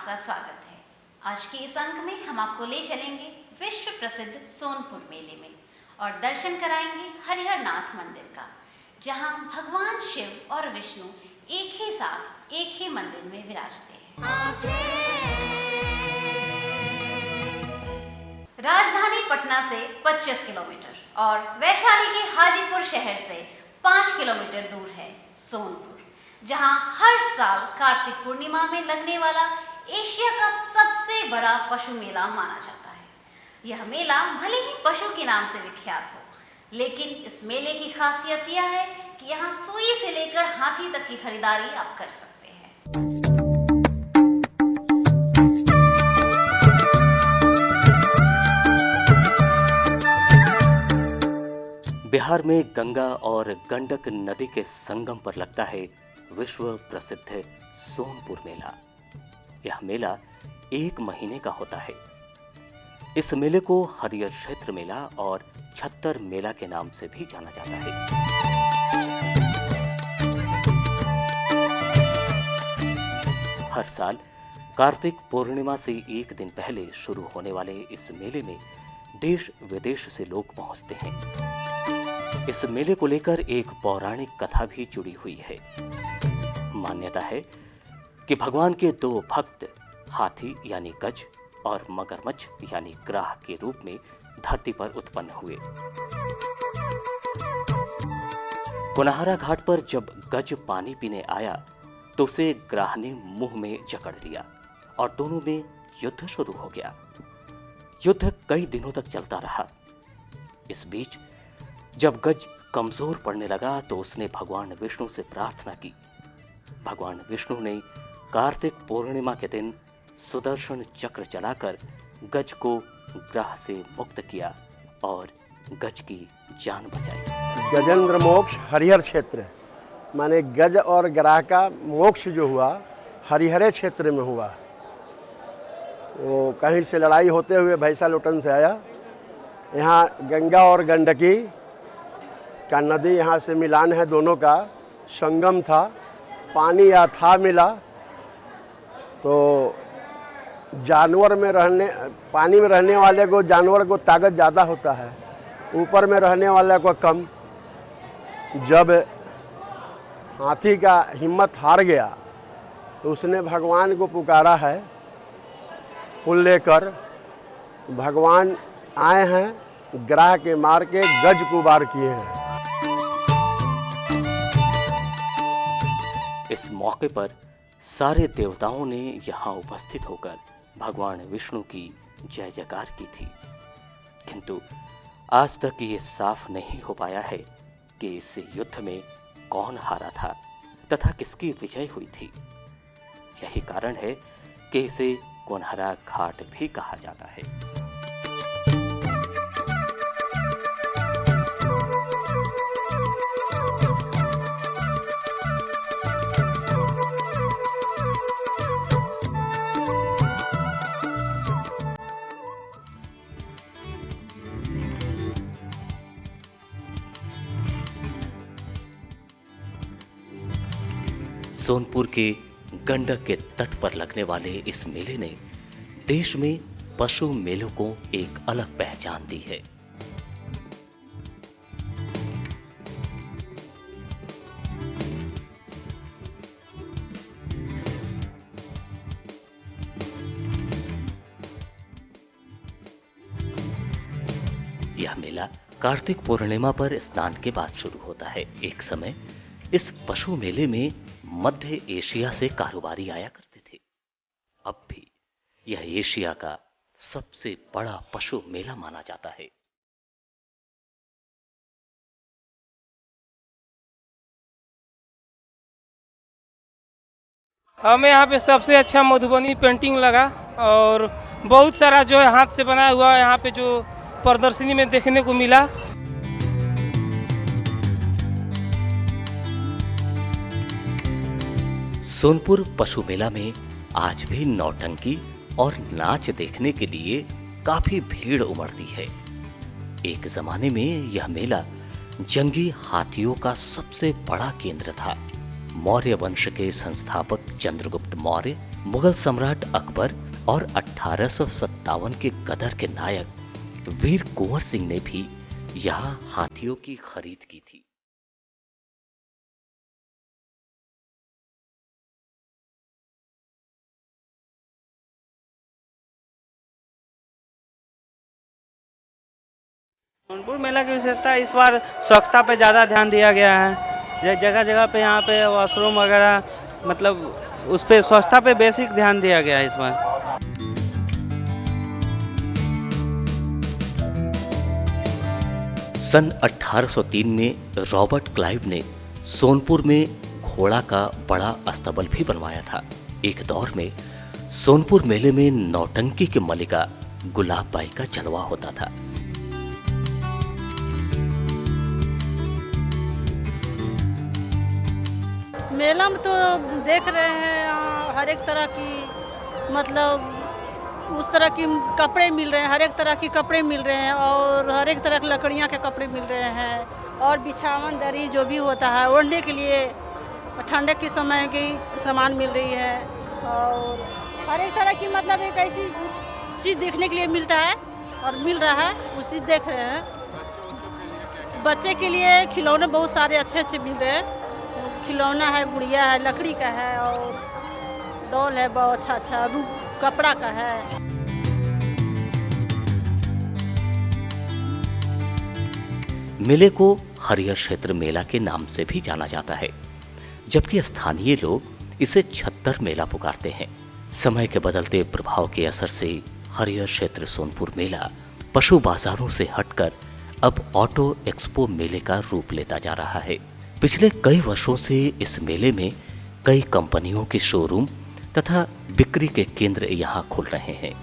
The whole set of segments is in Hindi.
आपका स्वागत है। आज के इस अंक में हम आपको ले चलेंगे विश्व प्रसिद्ध सोनपुर मेले में और दर्शन कराएंगे हरिहर नाथ मंदिर का, जहां भगवान शिव और विष्णु एक ही साथ एक ही मंदिर में विराजते हैं। राजधानी पटना से 25 किलोमीटर और वैशाली के हाजीपुर शहर से 5 किलोमीटर दूर है सोनपुर, जहां हर साल कार्तिक पूर्णिमा में लगने वाला एशिया का सबसे बड़ा पशु मेला माना जाता है। यह मेला भले ही पशु के नाम से विख्यात हो, लेकिन इस मेले की खासियत यह है कि यहाँ सुई से लेकर हाथी तक की खरीदारी आप कर सकते हैं। बिहार में गंगा और गंडक नदी के संगम पर लगता है विश्व प्रसिद्ध सोनपुर मेला। यह मेला 1 महीने का होता है। इस मेले को हरिहर क्षेत्र मेला और छत्तर मेला के नाम से भी जाना जाता है। हर साल कार्तिक पूर्णिमा से 1 दिन पहले शुरू होने वाले इस मेले में देश विदेश से लोग पहुंचते हैं। इस मेले को लेकर एक पौराणिक कथा भी जुड़ी हुई है। मान्यता है कि भगवान के 2 भक्त हाथी यानी गज और मगरमच्छ यानी ग्राह के रूप में धरती पर उत्पन्न हुए। कुनहरा घाट पर जब गज पानी पीने आया तो उसे ग्राह ने मुंह में जकड़ लिया और दोनों में युद्ध शुरू हो गया। युद्ध कई दिनों तक चलता रहा। इस बीच जब गज कमजोर पड़ने लगा तो उसने भगवान विष्णु से प्रार्थना की। भगवान विष्णु ने कार्तिक पूर्णिमा के दिन सुदर्शन चक्र चलाकर गज को ग्राह से मुक्त किया और गज की जान बचाई। गजेंद्र मोक्ष हरिहर क्षेत्र माने गज और ग्राह का मोक्ष जो हुआ हरिहरे क्षेत्र में हुआ। वो कहीं से लड़ाई होते हुए भैंसा लोटन से आया। यहाँ गंगा और गंडकी का नदी यहाँ से मिलान है, दोनों का संगम था। पानी या था मिला तो जानवर में रहने पानी में रहने वाले को जानवर को ताकत ज़्यादा होता है, ऊपर में रहने वाले को कम। जब हाथी का हिम्मत हार गया तो उसने भगवान को पुकारा है। फूल लेकर भगवान आए हैं, ग्राह के मार के गज को वार किए हैं। इस मौके पर सारे देवताओं ने यहाँ उपस्थित होकर भगवान विष्णु की जय जयकार की थी, किंतु आज तक ये साफ नहीं हो पाया है कि इस युद्ध में कौन हारा था तथा किसकी विजय हुई थी। यही कारण है कि इसे कुनहरा घाट भी कहा जाता है। सोनपुर के गंडक के तट पर लगने वाले इस मेले ने देश में पशु मेलों को एक अलग पहचान दी है। यह मेला कार्तिक पूर्णिमा पर स्नान के बाद शुरू होता है। एक समय इस पशु मेले में मध्य एशिया से कारोबारी आया करते थे। अब भी यह एशिया का सबसे बड़ा पशु मेला माना जाता है। हमें यहाँ पे सबसे अच्छा मधुबनी पेंटिंग लगा और बहुत सारा जो है हाथ से बनाया हुआ यहाँ पे जो प्रदर्शनी में देखने को मिला। सोनपुर पशु मेला में आज भी नौटंकी और नाच देखने के लिए काफी भीड़ उमड़ती है। एक जमाने में यह मेला जंगी हाथियों का सबसे बड़ा केंद्र था। मौर्य वंश के संस्थापक चंद्रगुप्त मौर्य मुगल सम्राट अकबर और 1857 के गदर के नायक वीर कुंवर सिंह ने भी यहां हाथियों की खरीद की थी। सोनपुर मेला की विशेषता इस बार स्वच्छता पे ज़्यादा ध्यान दिया गया है। जगह जगह पे यहाँ पे वॉशरूम वगैरह मतलब उस पे स्वच्छता पे बेसिक ध्यान दिया गया है इस बार। सन 1803 में रॉबर्ट क्लाइव ने सोनपुर में घोड़ा का बड़ा अस्तबल भी बनवाया था। एक दौर में सोनपुर मेले में नौटंकी के मलिका गुलाब बाई का जलवा होता था। मेला में तो देख रहे हैं हर एक तरह की मतलब उस तरह की कपड़े मिल रहे हैं, हर एक तरह के कपड़े मिल रहे हैं और हर एक तरह की लकड़ियाँ के कपड़े मिल रहे हैं और बिछावन दरी जो भी होता है ओढ़ने के लिए ठंडे के समय की सामान मिल रही है और हर एक तरह की मतलब एक ऐसी चीज़ देखने के लिए मिलता है और मिल रहा है उस चीज़ देख रहे हैं। बच्चे के लिए खिलौने बहुत सारे अच्छे अच्छे मिल रहे हैं। खिलौना है, गुड़िया है, लकड़ी का है और डॉल है बहुत अच्छा अच्छा, कपड़ा का है। मेले को हरिहर क्षेत्र मेला के नाम से भी जाना जाता है, जबकि स्थानीय लोग इसे छत्तर मेला पुकारते हैं। समय के बदलते प्रभाव के असर से हरिहर क्षेत्र सोनपुर मेला पशु बाजारों से हटकर अब ऑटो एक्सपो मेले का रूप लेता जा रहा है। पिछले कई वर्षों से इस मेले में कई कंपनियों के शोरूम तथा बिक्री के केंद्र यहां खुल रहे हैं।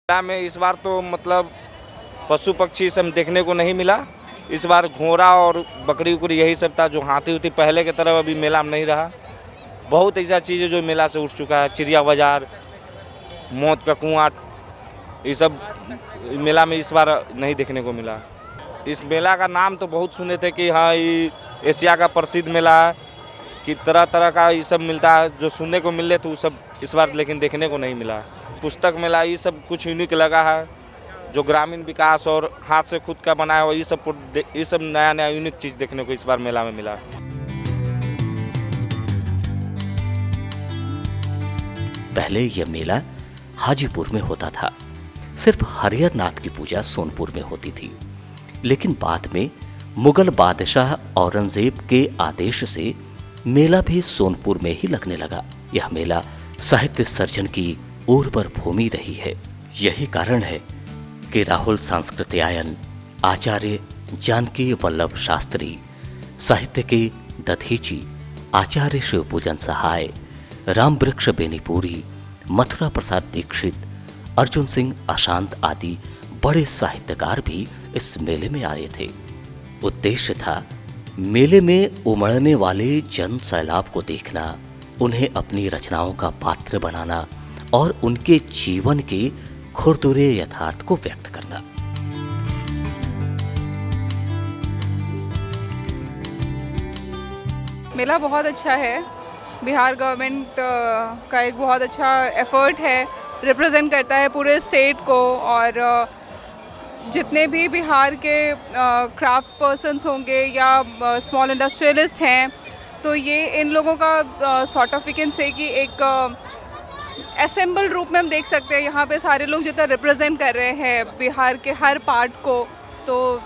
मेला में इस बार तो मतलब पशु पक्षी सब देखने को नहीं मिला। इस बार घोड़ा और बकरी उकरी यही सब था, जो हाथी उती पहले की तरह अभी मेला में नहीं रहा। बहुत ऐसा चीज़ है जो मेला से उठ चुका है, चिड़िया बाजार, मौत का कुआं, ये सब मेला में इस बार नहीं देखने को मिला। इस मेला का नाम तो बहुत सुने थे कि हाँ ये एशिया का प्रसिद्ध मेला है, कि तरह तरह का ये सब मिलता है, जो सुनने को मिले थे वो सब इस बार लेकिन देखने को नहीं मिला। पुस्तक मेला ये सब कुछ यूनिक लगा है, जो ग्रामीण विकास और हाथ से खुद का बनाया हुआ ये सब नया नया यूनिक चीज़ देखने को इस बार मेला में मिला। पहले यह मेला हाजीपुर में होता था। सिर्फ हरिहर नाथ की पूजा सोनपुर में होती थी, लेकिन बाद में मुगल बादशाह औरंगजेब के आदेश से मेला भी सोनपुर में ही लगने लगा। यह मेला साहित्य सर्जन की उर्वर भूमि रही है। यही कारण है कि राहुल सांस्कृत्यायन, आचार्य जानकी वल्लभ शास्त्री, साहित्य के दधीची, आचार्य शिवपूजन सहाय, राम वृक्ष बेनीपुरी, मथुरा प्रसाद दीक्षित, अर्जुन सिंह अशांत आदि बड़े साहित्यकार भी इस मेले में आए थे। उद्देश्य था मेले में उमड़ने वाले जन सैलाब को देखना, उन्हें अपनी रचनाओं का पात्र बनाना और उनके जीवन के खुरदुरे यथार्थ को व्यक्त करना। मेला बहुत अच्छा है। बिहार गवर्नमेंट का एक बहुत अच्छा एफर्ट है, रिप्रेजेंट करता है पूरे स्टेट को और जितने भी बिहार के क्राफ्ट पर्सन्स होंगे या स्मॉल इंडस्ट्रियलिस्ट हैं, तो ये इन लोगों का sort of we can say कि एक असेंबल रूप में हम देख सकते हैं। यहाँ पे सारे लोग जितना रिप्रेजेंट कर रहे हैं बिहार के हर पार्ट को, तो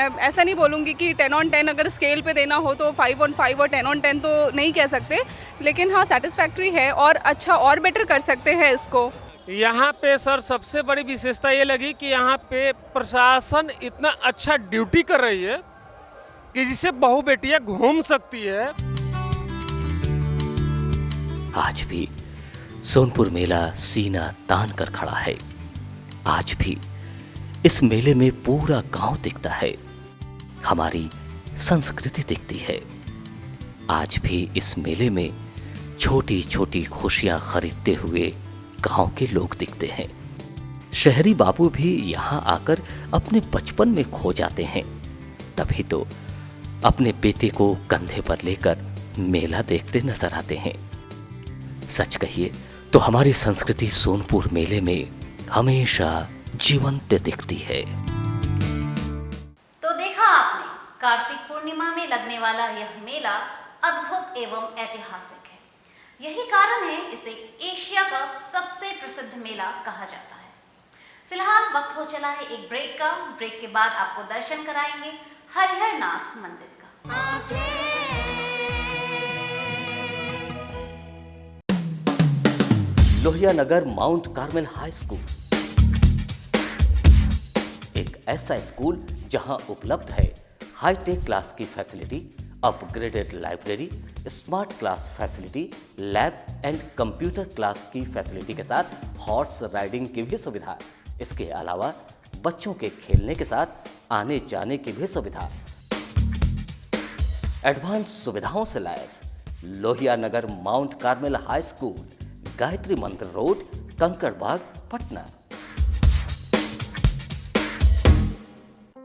ऐसा नहीं बोलूँगी कि 10 on 10 अगर स्केल पे देना हो तो 5 on 5 और 10 on 10 तो नहीं कह सकते, लेकिन हाँ सेटिस्फैक्ट्री है और अच्छा और बेटर कर सकते हैं इसको। यहाँ पे सर सबसे बड़ी विशेषता ये लगी कि यहाँ पे प्रशासन इतना अच्छा ड्यूटी कर रही है कि जिससे बहू बेटियाँ घूम सकती है। आज भी सोनपुर मेला सीना तान कर खड़ा है। आज भी इस मेले में पूरा गांव दिखता है, हमारी संस्कृति दिखती है। आज भी इस मेले में छोटी छोटी खुशियां खरीदते हुए गांव के लोग दिखते हैं। शहरी बाबू भी यहां आकर अपने बचपन में खो जाते हैं, तभी तो अपने बेटे को कंधे पर लेकर मेला देखते नजर आते हैं। सच कहिए तो हमारी संस्कृति सोनपुर मेले में हमेशा जीवंत दिखती है। तो देखा आपने, कार्तिक पूर्णिमा में लगने वाला यह मेला अद्भुत एवं ऐतिहासिक है। यही कारण है इसे एशिया का सबसे प्रसिद्ध मेला कहा जाता है। फिलहाल वक्त हो चला है एक ब्रेक का। ब्रेक के बाद आपको दर्शन कराएंगे हरिहर नाथ मंदिर का। Lohia Nagar Mount Carmel high school एक ऐसा स्कूल जहां उपलब्ध है हाईटेक क्लास की facility, upgraded library, smart class facility, lab and computer class की फैसिलिटी के साथ हॉर्स राइडिंग की भी सुविधा। इसके अलावा बच्चों के खेलने के साथ आने जाने की भी सुविधा। एडवांस सुविधाओं से लैस Lohia Nagar Mount Carmel high school, Gayatri Mandir road, Kankarbagh, Patna.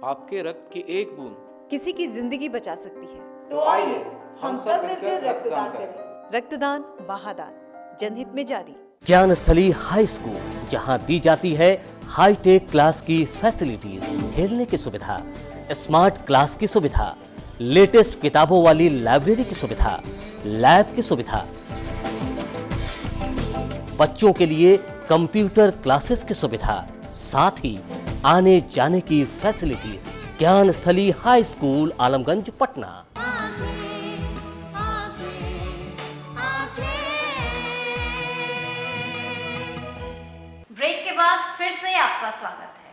आपके रक्त की एक बूंद किसी की जिंदगी बचा सकती है, तो आइए हम सब मिलकर रक्तदान करें। रक्तदान महादान, जनहित में जारी। ज्ञानस्थली हाई स्कूल, जहां दी जाती है हाईटेक क्लास की फैसिलिटीज, खेलने की सुविधा, स्मार्ट क्लास की सुविधा, लेटेस्ट किताबों वाली लाइब्रेरी की सुविधा, लैब की सुविधा, बच्चों के लिए कंप्यूटर क्लासेस की सुविधा, साथ ही आने जाने की facilities. Gyansthali high school, Alamganj, Patna. Break के बाद फिर से आपका स्वागत है।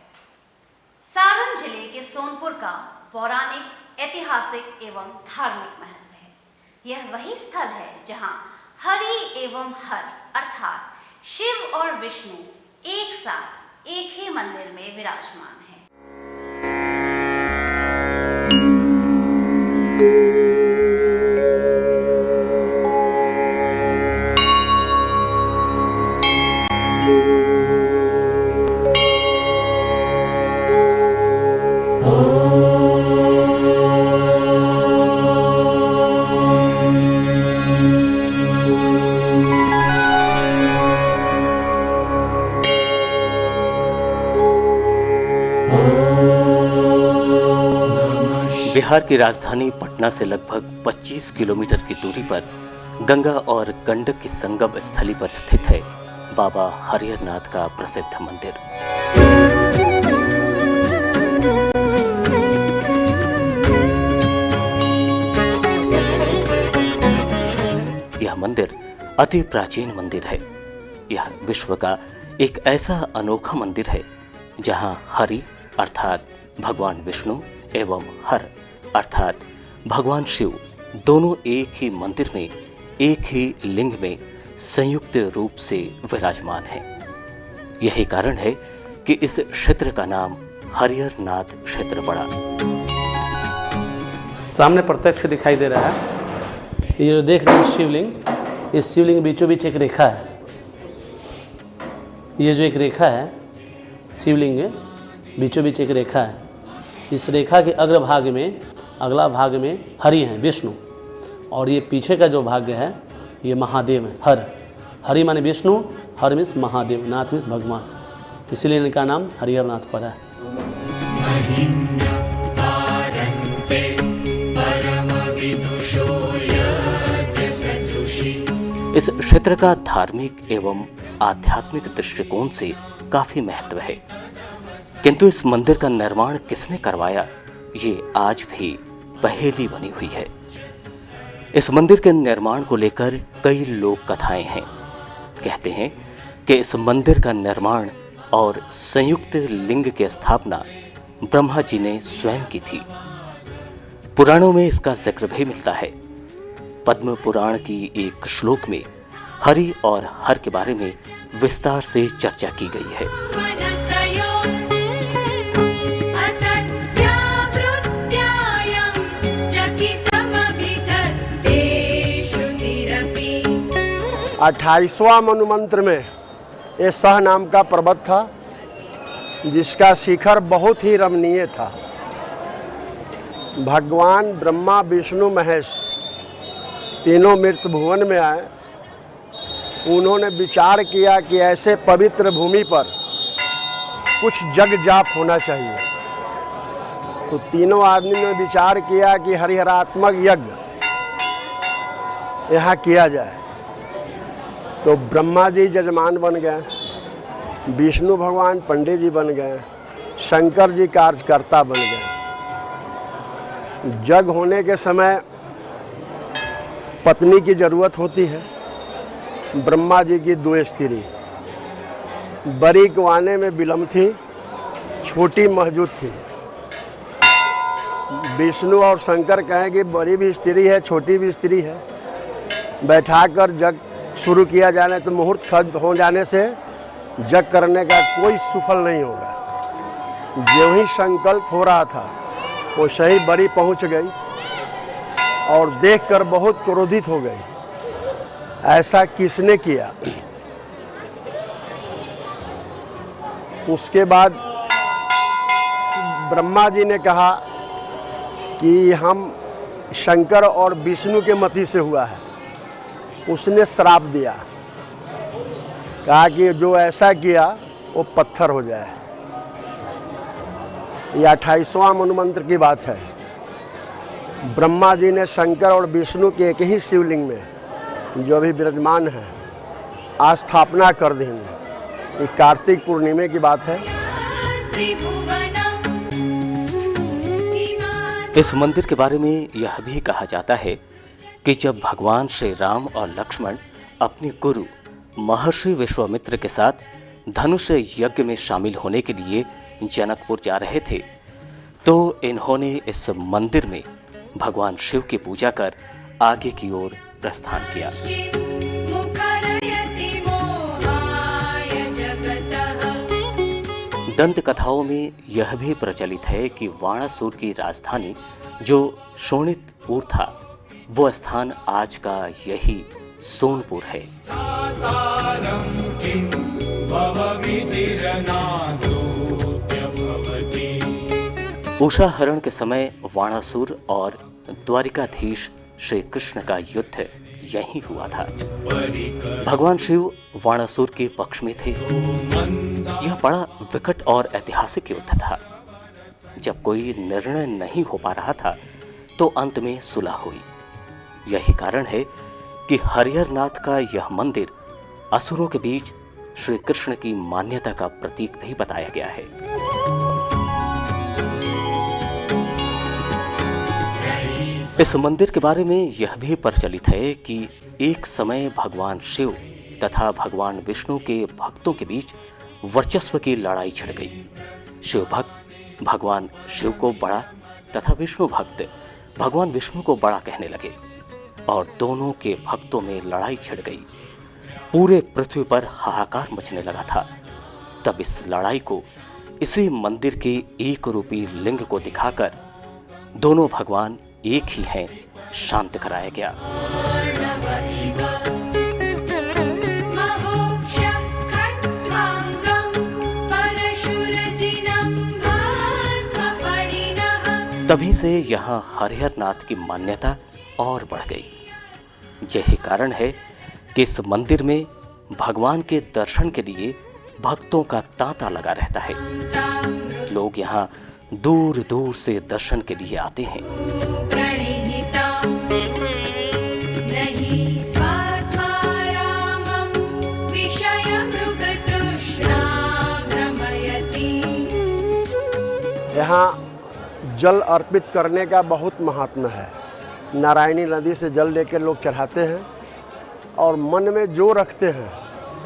सारण जिले के सोनपुर का पौराणिक, ऐतिहासिक एवं धार्मिक महत्व है। यह वही स्थल है जहां हरि एवं हर अर्थात शिव और विष्णु एक साथ एक ही मंदिर में विराजमान हैं। बिहार की राजधानी पटना से लगभग 25 किलोमीटर की दूरी पर गंगा और गंडक की संगम स्थली पर स्थित है बाबा हरिहर नाथ का प्रसिद्ध मंदिर। यह मंदिर अति प्राचीन मंदिर है। यह विश्व का एक ऐसा अनोखा मंदिर है जहां हरि अर्थात भगवान विष्णु एवं हर अर्थात भगवान शिव दोनों एक ही मंदिर में, एक ही लिंग में संयुक्त रूप से विराजमान हैं। यही कारण है कि इस क्षेत्र का नाम हरिहर नाथ क्षेत्र पड़ा। सामने प्रत्यक्ष दिखाई दे रहा है, ये जो देख रहे हैं शिवलिंग, इस शिवलिंग के बीचों बीच एक रेखा है। ये जो एक रेखा है शिवलिंग है, बीचों बीच एक रेखा है। इस रेखा के अग्रभाग में, अगला भाग में हरि हैं, विष्णु, और ये पीछे का जो भाग है ये महादेव है, हर। हरि माने विष्णु, हर मीन्स महादेव, नाथ मीन्स भगवान, इसीलिए इनका नाम हरिहर नाथ पड़ा है। इस क्षेत्र का धार्मिक एवं आध्यात्मिक दृष्टिकोण से काफी महत्व है, किंतु इस मंदिर का निर्माण किसने करवाया ये आज भी पहेली बनी हुई है। इस मंदिर के निर्माण को लेकर कई लोक कथाएं हैं। कहते हैं कि इस मंदिर का निर्माण और संयुक्त लिंग की स्थापना ब्रह्मा जी ने स्वयं की थी। पुराणों में इसका जिक्र भी मिलता है। पद्म पुराण की एक श्लोक में हरि और हर के बारे में विस्तार से चर्चा की गई है। अट्ठाईसवां मनुमंत्र में ये सह नाम का पर्वत था, जिसका शिखर बहुत ही रमणीय था। भगवान ब्रह्मा विष्णु महेश तीनों मृत भुवन में आए। उन्होंने विचार किया कि ऐसे पवित्र भूमि पर कुछ जग जाप होना चाहिए। तो तीनों आदमी ने विचार किया कि हरिहरात्मक यज्ञ यहाँ किया जाए। तो ब्रह्मा जी जजमान बन गए, विष्णु भगवान पंडित जी बन गए, शंकर जी कार्यकर्ता बन गए। जग होने के समय पत्नी की जरूरत होती है। ब्रह्मा जी की 2 स्त्री, बड़ी को आने में विलम्ब थी, छोटी मौजूद थी। विष्णु और शंकर कहें कि बड़ी भी स्त्री है, छोटी भी स्त्री है। बैठाकर जग शुरू किया जाने तो मुहूर्त खत्म हो जाने से जग करने का कोई सुफल नहीं होगा। जो ही संकल्प हो रहा था वो सही बड़ी पहुंच गई और देखकर बहुत क्रोधित हो गई। ऐसा किसने किया? उसके बाद ब्रह्मा जी ने कहा कि हम शंकर और विष्णु के मति से हुआ है। उसने श्राप दिया, कहा कि जो ऐसा किया वो पत्थर हो जाए। यह 28वां मनुमंत्र की बात है। ब्रह्मा जी ने शंकर और विष्णु के एक ही शिवलिंग में, जो अभी विराजमान है, स्थापना कर दी। ये कार्तिक पूर्णिमा की बात है। इस मंदिर के बारे में यह भी कहा जाता है कि जब भगवान श्री राम और लक्ष्मण अपने गुरु महर्षि विश्वामित्र के साथ धनुष यज्ञ में शामिल होने के लिए जनकपुर जा रहे थे, तो इन्होंने इस मंदिर में भगवान शिव की पूजा कर आगे की ओर प्रस्थान किया। दंत कथाओं में यह भी प्रचलित है कि वाणासुर की राजधानी जो शोणितपुर था, वो स्थान आज का यही सोनपुर है। उषाहरण के समय वाणासुर और द्वारिकाधीश श्री कृष्ण का युद्ध यहीं हुआ था। भगवान शिव वाणासुर के पक्ष में थे। यह बड़ा विकट और ऐतिहासिक युद्ध था। जब कोई निर्णय नहीं हो पा रहा था तो अंत में सुलह हुई। यही कारण है कि हरिहरनाथ का यह मंदिर असुरों के बीच श्री कृष्ण की मान्यता का प्रतीक भी बताया गया है। इस मंदिर के बारे में यह भी प्रचलित है कि एक समय भगवान शिव तथा भगवान विष्णु के भक्तों के बीच वर्चस्व की लड़ाई छिड़ गई। शिव भक्त भगवान शिव को बड़ा तथा विष्णु भक्त भगवान विष्णु को बड़ा कहने लगे और दोनों के भक्तों में लड़ाई छिड़ गई। पूरे पृथ्वी पर हाहाकार मचने लगा था। तब इस लड़ाई को इसी मंदिर के एक रूपी लिंग को दिखाकर दोनों भगवान एक ही हैं शांत कराया गया। तभी से यहाँ हरिहरनाथ की मान्यता और बढ़ गई। यही कारण है कि इस मंदिर में भगवान के दर्शन के लिए भक्तों का तांता लगा रहता है। लोग यहाँ दूर दूर से दर्शन के लिए आते हैं। यहाँ जल अर्पित करने का बहुत महात्मा है। नारायणी नदी से जल लेकर लोग चढ़ाते हैं और मन में जो रखते हैं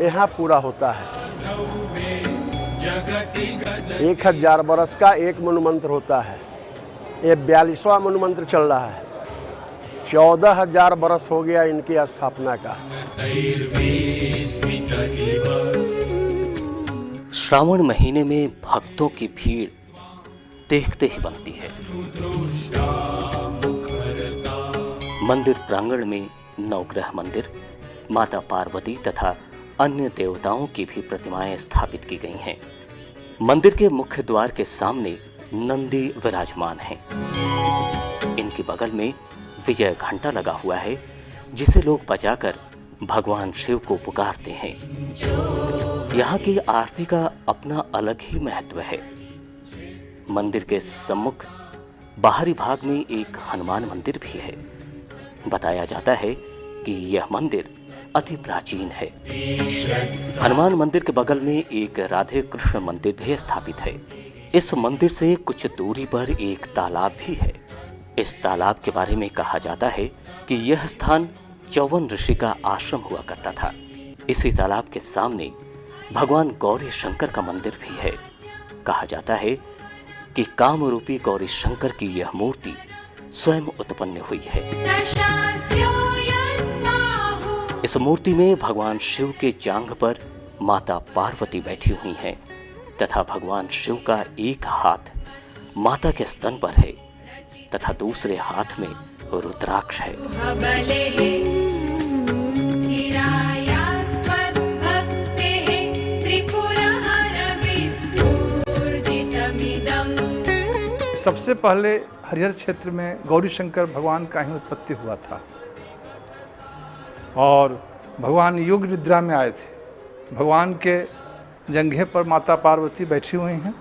यहाँ पूरा होता है। 1000 बरस का एक मनुमंत्र होता है, ये 42वां मनुमंत्र चल रहा है। 14,000 बरस हो गया इनकी स्थापना का। श्रावण महीने में भक्तों की भीड़ देखते ही बनती है। मंदिर प्रांगण में नवग्रह मंदिर, माता पार्वती तथा अन्य देवताओं की भी प्रतिमाएं स्थापित की गई हैं। मंदिर के मुख्य द्वार के सामने नंदी विराजमान हैं। इनके बगल में विजय घंटा लगा हुआ है, जिसे लोग बजाकर भगवान शिव को पुकारते हैं। यहाँ की आरती का अपना अलग ही महत्व है। मंदिर के सम्मुख बाहरी भाग में एक हनुमान मंदिर भी है। बताया जाता है कि यह मंदिर अति प्राचीन है। हनुमान मंदिर के बगल में एक राधे कृष्ण मंदिर भी स्थापित है। इस मंदिर से कुछ दूरी पर एक तालाब भी है। इस तालाब के बारे में कहा जाता है कि यह स्थान चौवन ऋषि का आश्रम हुआ करता था। इसी तालाब के सामने भगवान गौरी शंकर का मंदिर भी है। कहा जाता है कि कामरूपी गौरी शंकर की यह मूर्ति स्वयं उत्पन्न हुई है। इस मूर्ति में भगवान शिव के जांघ पर माता पार्वती बैठी हुई हैं तथा भगवान शिव का एक हाथ माता के स्तन पर है तथा दूसरे हाथ में रुद्राक्ष है। सबसे पहले हरिहर क्षेत्र में गौरी शंकर भगवान का ही उत्पत्ति हुआ था और भगवान योग निद्रा में आए थे। भगवान के जंघे पर माता पार्वती बैठी हुई हैं।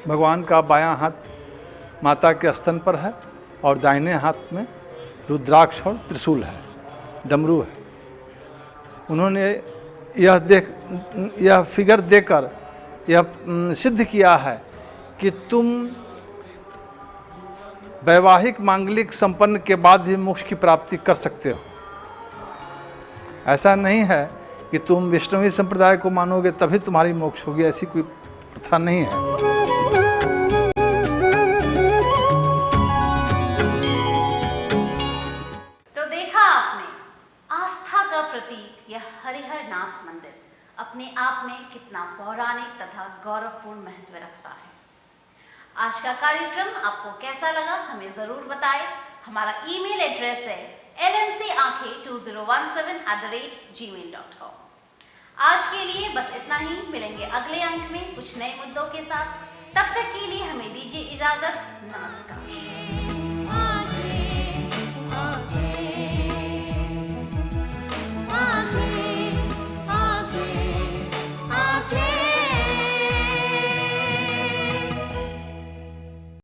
भगवान का बायां हाथ माता के स्तन पर है और दाहिने हाथ में रुद्राक्ष और त्रिशूल है, डमरू है। उन्होंने यह फिगर देकर यह सिद्ध किया है कि तुम वैवाहिक मांगलिक संपन्न के बाद भी मोक्ष की प्राप्ति कर सकते हो। ऐसा नहीं है कि तुम वैष्णवी संप्रदाय को मानोगे तभी तुम्हारी मोक्ष होगी, ऐसी कोई प्रथा नहीं है। तो देखा आपने, आस्था का प्रतीक यह हरिहर नाथ मंदिर अपने आप में कितना पौराणिक तथा गौरवपूर्ण महत्व रखता है। आज का कार्यक्रम आपको कैसा लगा हमें जरूर बताएं। हमारा ईमेल एड्रेस है lmcankhe2017@gmail.com। आज के लिए बस इतना ही। मिलेंगे अगले अंक में कुछ नए मुद्दों के साथ। तब तक के लिए हमें दीजिए इजाजत। नमस्कार।